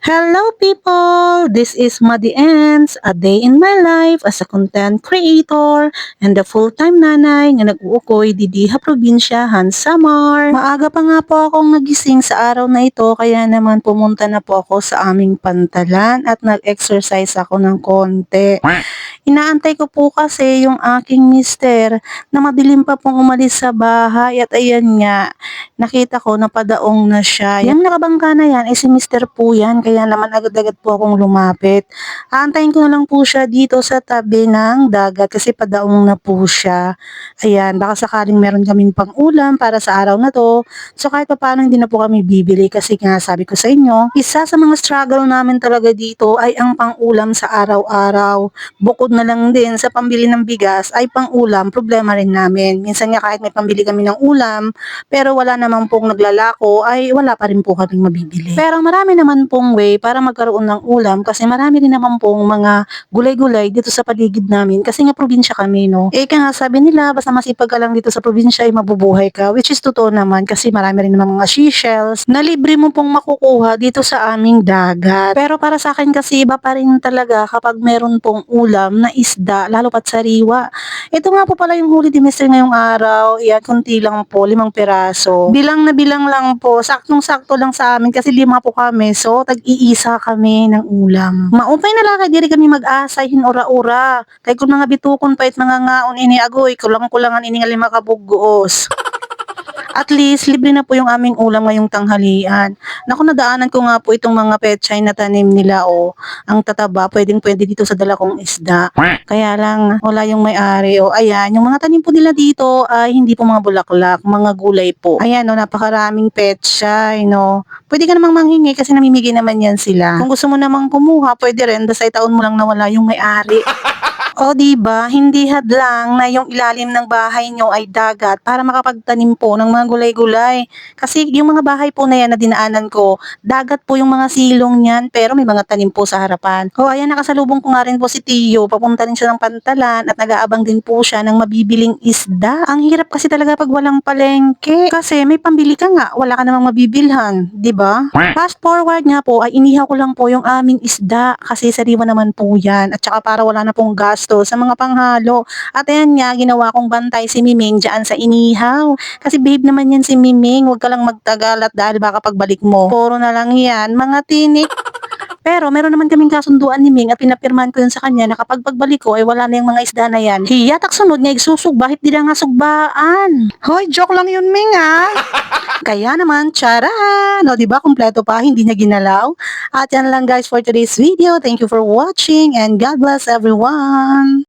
Hello people! This is Madi Ends, a day in my life as a content creator and a full-time nanay nga nag-uukoy di Diha Probinsya, Samar. Maaga pa nga po akong nagising sa araw na ito kaya naman pumunta na po ako sa aming pantalan at nag-exercise ako ng konti. Inaantay ko po kasi yung aking mister na madilim pa pong umalis sa bahay at ayan nga, nakita ko napadaong na siya. Yung nakabangka na yan, si mister po yan, kaya naman agad-agad po akong lumapit. Aantayin ko na lang po siya dito sa tabi ng dagat kasi padaong na po siya. Ayan, baka sakaling meron kaming pang-ulam para sa araw na to. So kahit pa paano hindi na po kami bibili kasi nga sabi ko sa inyo, isa sa mga struggle namin talaga dito ay ang pang-ulam sa araw-araw. Bukod na lang din sa pambili ng bigas ay pang-ulam, problema rin namin. Minsan nga kahit may pambili kami ng ulam, pero wala naman pong naglalako ay wala pa rin po kaming mabibili. Pero marami naman pong way para magkaroon ng ulam kasi marami rin naman pong mga gulay-gulay dito sa paligid namin kasi nga probinsya kami, no. Kaya nga sabi nila basta masipag ka lang dito sa probinsya ay mabubuhay ka, which is totoo naman kasi marami rin naman mga seashells na libre mo pong makukuha dito sa aming dagat. Pero para sa akin kasi iba pa rin talaga kapag meron pong ulam na isda, lalo pat sariwa. Ito nga po pala yung huli ni Mr. ngayong araw. Yan, kunti lang po, 5 piraso. Bilang na bilang lang po, saktong-sakto lang sa amin kasi 5 po kami. So, tag-iisa kami ng ulam. Maupay na lang kay diri kami mag-asay hinura-ura. Kay kung mga bitukon pa it mga ngaon ini agoy, kulang-kulangan ini nga 5 kabuggoos. At least, libre na po yung aming ulam ngayong tanghalian. Naku, nadaanan ko nga po itong mga pechay na tanim nila, oh. Ang tataba, pwedeng-pwede dito sa dala kong isda. Kaya lang, wala yung may-ari, oh. Ayan, yung mga tanim po nila dito ay hindi po mga bulaklak, mga gulay po. Ayan, oh, napakaraming pechay, no. Pwede ka namang manghingi kasi namimigay naman yan sila. Kung gusto mo namang kumuha, pwede rin, basta itaon mo lang na wala yung may-ari. O diba, hindi hadlang na yung ilalim ng bahay nyo ay dagat para makapagtanim po ng mga gulay-gulay. Kasi yung mga bahay po na yan na dinaanan ko, dagat po yung mga silong niyan pero may mga tanim po sa harapan. O ayan, nakasalubong ko nga rin po si Tio, papunta rin siya ng pantalan at nag-aabang din po siya ng mabibiling isda. Ang hirap kasi talaga pag walang palengke. Kasi may pambili ka nga, wala ka namang mabibilhan, diba? Fast forward nga po ay inihaw ko lang po yung aming isda kasi sariwa naman po yan at saka para wala na pong gasto sa mga panghalo. At ayan nga, ginawa kong bantay si Miming dyan sa inihaw. Kasi babe naman yan si Miming, huwag ka lang magtagal at dahil baka pagbalik mo, puro na lang yan, mga tinik. Pero meron naman kaming kasunduan ni Ming at pinapirmahan ko yun sa kanya na kapag pagbalik ko ay wala na yung mga isda na yan. Hiyatak sunod nga igsusugba, di na nga sugbaan. Hoy, joke lang yun Ming ha. Kaya naman, charan! O diba, kompleto pa, hindi niya ginalaw. At yan lang guys for today's video. Thank you for watching and God bless everyone!